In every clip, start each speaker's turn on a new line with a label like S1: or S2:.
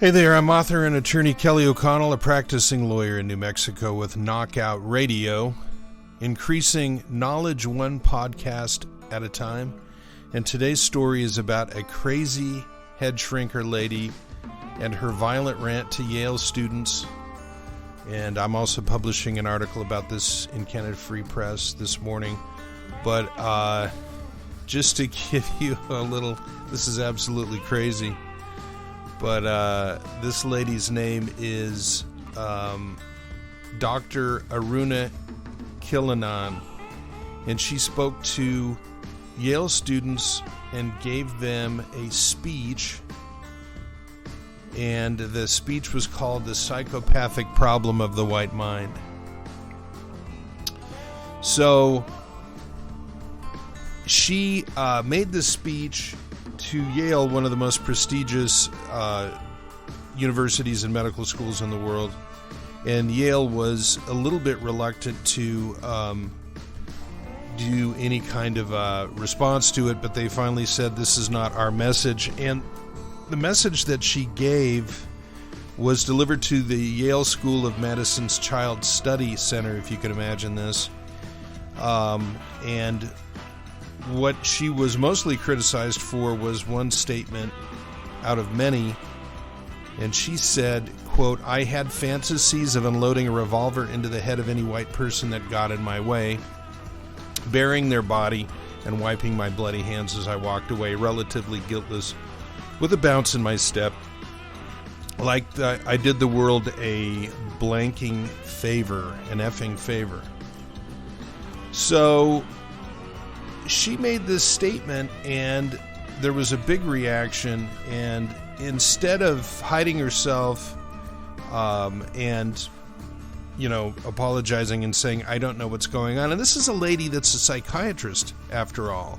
S1: Hey there, I'm author and attorney Kelly O'Connell, a practicing lawyer in New Mexico with Knockout Radio, increasing knowledge one podcast at a time. And today's story is about a crazy head shrinker lady and her violent rant to Yale students. And I'm also publishing an article about this in Canada Free Press this morning. But just to give you a little, this is absolutely crazy. But this lady's name is Dr. Aruna Khilanan, and she spoke to Yale students and gave them a speech, and the speech was called The Psychopathic Problem of the White Mind. So she made this speech to Yale, one of the most prestigious universities and medical schools in the world, and Yale was a little bit reluctant to do any kind of response to it, but they finally said, this is not our message. And the message that she gave was delivered to the Yale School of Medicine's Child Study Center, if you can imagine this, and what she was mostly criticized for was one statement out of many, and she said, quote, "I had fantasies of unloading a revolver into the head of any white person that got in my way, burying their body and wiping my bloody hands as I walked away, relatively guiltless, with a bounce in my step, like I did the world a blanking favor, an effing favor." So she made this statement, and there was a big reaction, and instead of hiding herself and, you know, apologizing and saying, I don't know what's going on, and this is a lady that's a psychiatrist, after all,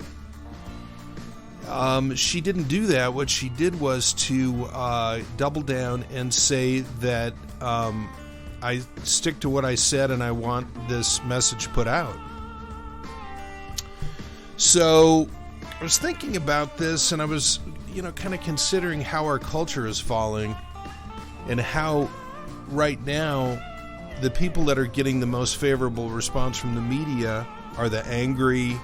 S1: she didn't do that. What she did was to double down and say that I stick to what I said and I want this message put out. So I was thinking about this, and I was, kind of considering how our culture is falling and how right now the people that are getting the most favorable response from the media are the angry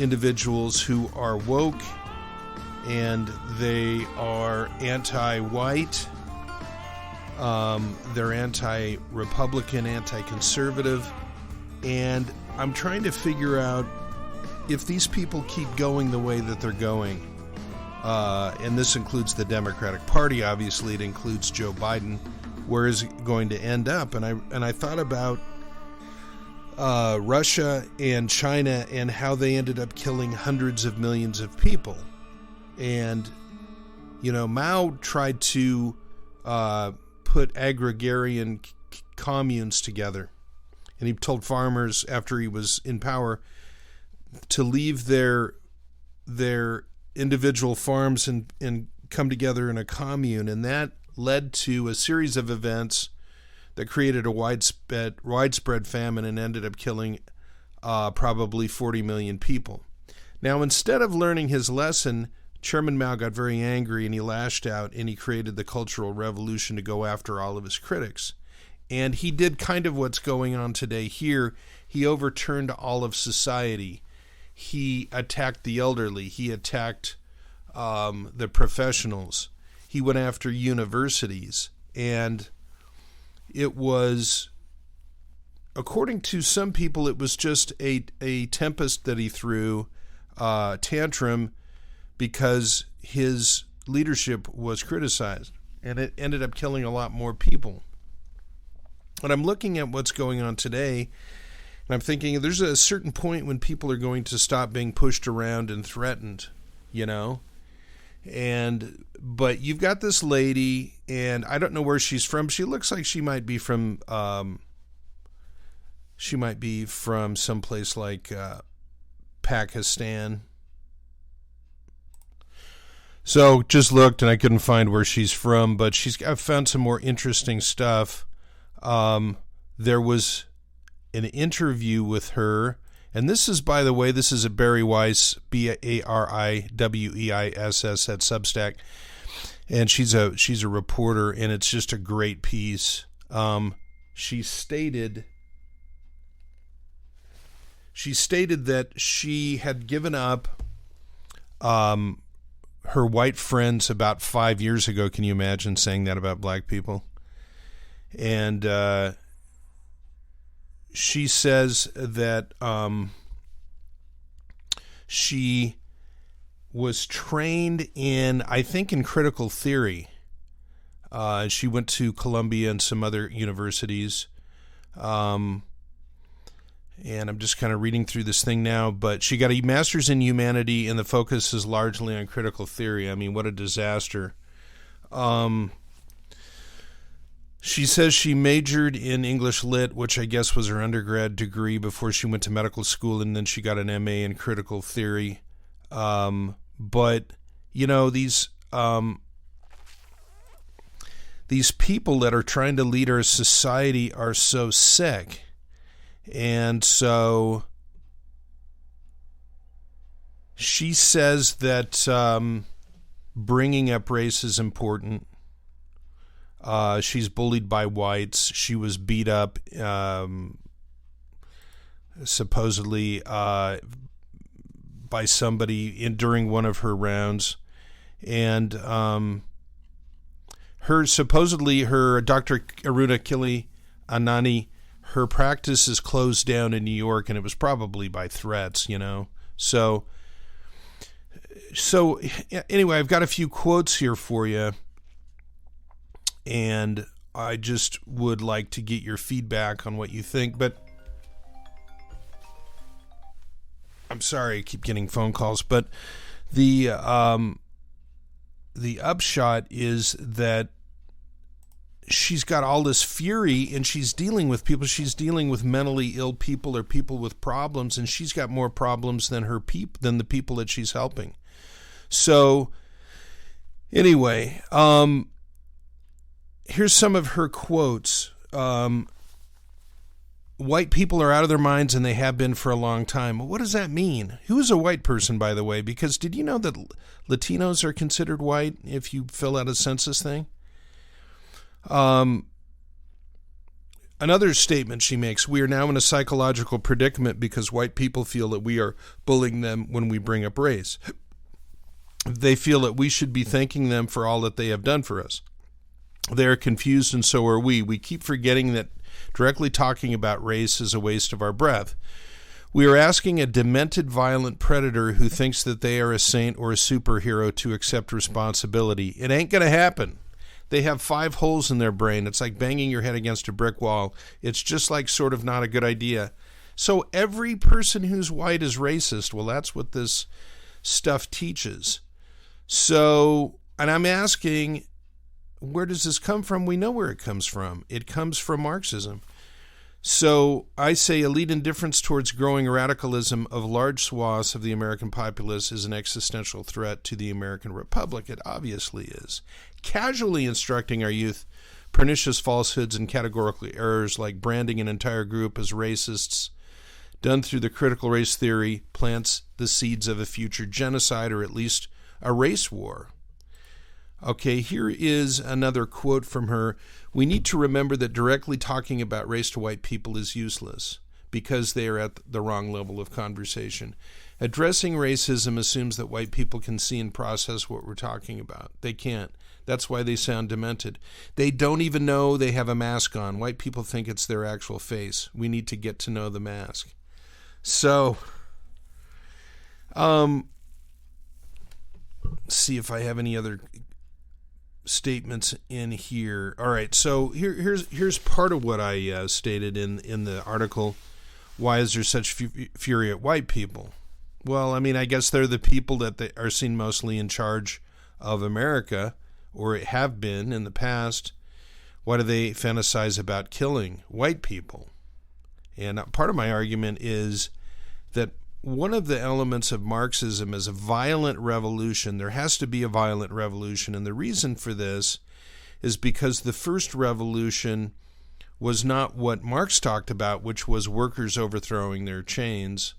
S1: individuals who are woke, and they are anti-white, they're anti-Republican, anti-conservative, and I'm trying to figure out if these people keep going the way that they're going, and this includes the Democratic Party, obviously it includes Joe Biden, where is it going to end up? And I thought about Russia and China and how they ended up killing hundreds of millions of people. And, Mao tried to put agrarian communes together, and he told farmers after he was in power to leave their individual farms and come together in a commune, and that led to a series of events that created a widespread famine and ended up killing probably 40 million people. Now, instead of learning his lesson, Chairman Mao got very angry, and he lashed out, and he created the Cultural Revolution to go after all of his critics. And he did kind of what's going on today here. He overturned all of society. He attacked the elderly. He attacked the professionals. He went after universities. And it was, according to some people, it was just a tempest that he threw, tantrum, because his leadership was criticized. And it ended up killing a lot more people. When I'm looking at what's going on today, and I'm thinking there's a certain point when people are going to stop being pushed around and threatened, but you've got this lady, and I don't know where she's from. She looks like she might be from someplace like Pakistan. So just looked, and I couldn't find where she's from, but I've found some more interesting stuff. There was an interview with her, and this is, by the way, this is a Barry Weiss, Bariwiss at Substack, and she's a reporter, and it's just a great piece. She stated that she had given up her white friends about 5 years ago. Can you imagine saying that about black people? And she says that she was trained in, I think, in critical theory. She went to Columbia and some other universities. And I'm just kind of reading through this thing now, but she got a master's in humanity, and the focus is largely on critical theory. I mean, what a disaster. She says she majored in English Lit, which I guess was her undergrad degree, before she went to medical school, and then she got an MA in critical theory. But, you know, these people that are trying to lead our society are so sick. And so she says that bringing up race is important. She's bullied by whites. She was beat up, supposedly, by somebody during one of her rounds. And her Dr. Aruna Khilanani, her practice is closed down in New York, and it was probably by threats, you know. So anyway, I've got a few quotes here for you, and I just would like to get your feedback on what you think. But I'm sorry, I keep getting phone calls, but the upshot is that she's got all this fury, and she's dealing with people. She's dealing with mentally ill people or people with problems, and she's got more problems than the people that she's helping. So anyway, here's some of her quotes. White people are out of their minds, and they have been for a long time. What does that mean? Who is a white person, by the way? Because did you know that Latinos are considered white if you fill out a census thing? Another statement she makes: we are now in a psychological predicament because white people feel that we are bullying them when we bring up race. They feel that we should be thanking them for all that they have done for us. They are confused, and so are we. We keep forgetting that directly talking about race is a waste of our breath. We are asking a demented, violent predator who thinks that they are a saint or a superhero to accept responsibility. It ain't going to happen. They have 5 holes in their brain. It's like banging your head against a brick wall. It's just like sort of not a good idea. So every person who's white is racist. Well, that's what this stuff teaches. So, and I'm asking, where does this come from? We know where it comes from. It comes from Marxism. So I say elite indifference towards growing radicalism of large swaths of the American populace is an existential threat to the American Republic. It obviously is. Casually instructing our youth pernicious falsehoods and categorical errors like branding an entire group as racists, done through the critical race theory, plants the seeds of a future genocide or at least a race war. Okay, here is another quote from her. We need to remember that directly talking about race to white people is useless because they are at the wrong level of conversation. Addressing racism assumes that white people can see and process what we're talking about. They can't. That's why they sound demented. They don't even know they have a mask on. White people think it's their actual face. We need to get to know the mask. So, see if I have any other statements in here. All right, so here's part of what I stated in the article. Why is there such fury at white people? Well, I mean, I guess they're the people that they are seen mostly in charge of America, or have been in the past. Why do they fantasize about killing white people? And part of my argument is that one of the elements of Marxism is a violent revolution. There has to be a violent revolution, and the reason for this is because the first revolution was not what Marx talked about, which was workers overthrowing their chains.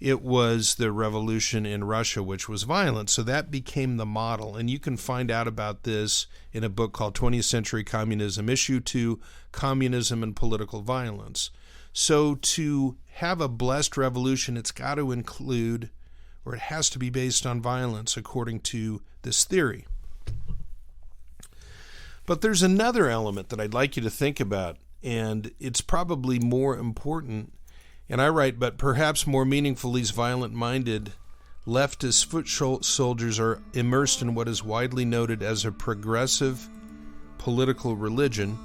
S1: it was the revolution in Russia, which was violent. So that became the model. And you can find out about this in a book called 20th Century Communism, Issue 2, Communism and Political Violence. So to have a blessed revolution, it's got to include, or it has to be based on violence, according to this theory. But there's another element that I'd like you to think about, and it's probably more important. And I write, but perhaps more meaningful, these violent-minded leftist foot soldiers are immersed in what is widely noted as a progressive political religion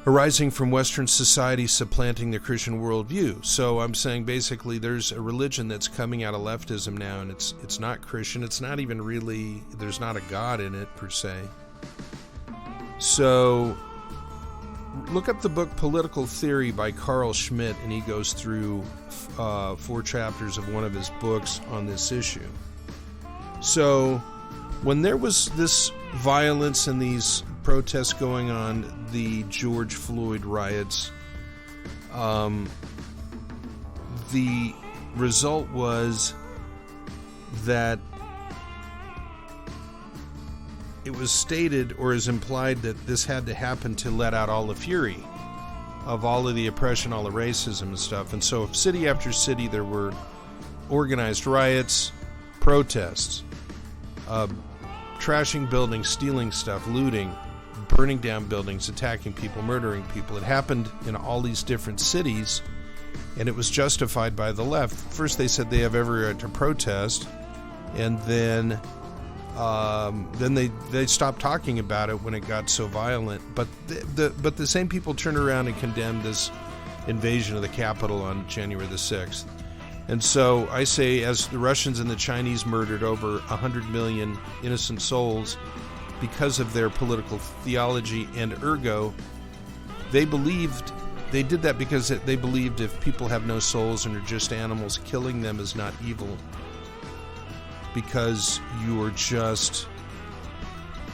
S1: arising from Western society supplanting the Christian worldview. So I'm saying basically there's a religion that's coming out of leftism now, and it's not Christian. It's not even really, there's not a God in it per se. So look up the book Political Theory by Carl Schmitt, and he goes through 4 chapters of one of his books on this issue. So when there was this violence and these protests going on, the George Floyd riots, the result was that it was stated or is implied that this had to happen to let out all the fury of all of the oppression, all the racism and stuff. And so city after city there were organized riots, protests, trashing buildings, stealing stuff, looting, burning down buildings, attacking people, murdering people. It happened in all these different cities, and it was justified by the left. First they said they have every right to protest, and then they stopped talking about it when it got so violent. But the same people turned around and condemned this invasion of the Capitol on January the 6th. And so I say, as the Russians and the Chinese murdered over 100 million innocent souls because of their political theology and ergo, they did that because they believed if people have no souls and are just animals, killing them is not evil. Because you're just,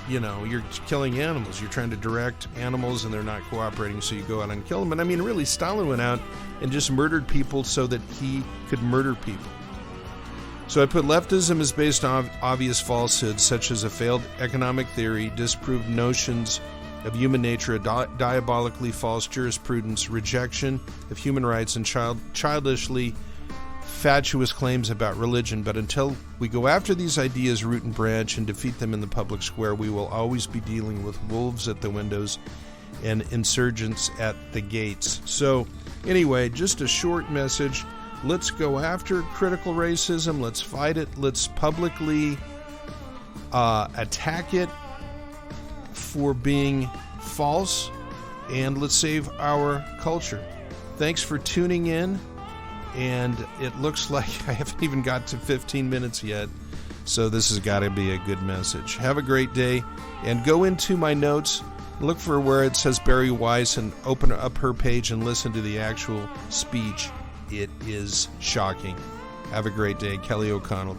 S1: you're killing animals. You're trying to direct animals and they're not cooperating, so you go out and kill them. And I mean, really, Stalin went out and just murdered people so that he could murder people. So I put leftism is based on obvious falsehoods, such as a failed economic theory, disproved notions of human nature, a diabolically false jurisprudence, rejection of human rights, and childishly fatuous claims about religion. But until we go after these ideas root and branch and defeat them in the public square, we will always be dealing with wolves at the windows and insurgents at the gates. So anyway, just a short message. Let's go after critical racism. Let's fight it. Let's publicly attack it for being false, and let's save our culture. Thanks for tuning in. And it looks like I haven't even got to 15 minutes yet, so this has got to be a good message. Have a great day, and go into my notes, look for where it says Barry Weiss, and open up her page and listen to the actual speech. It is shocking. Have a great day. Kelly O'Connell.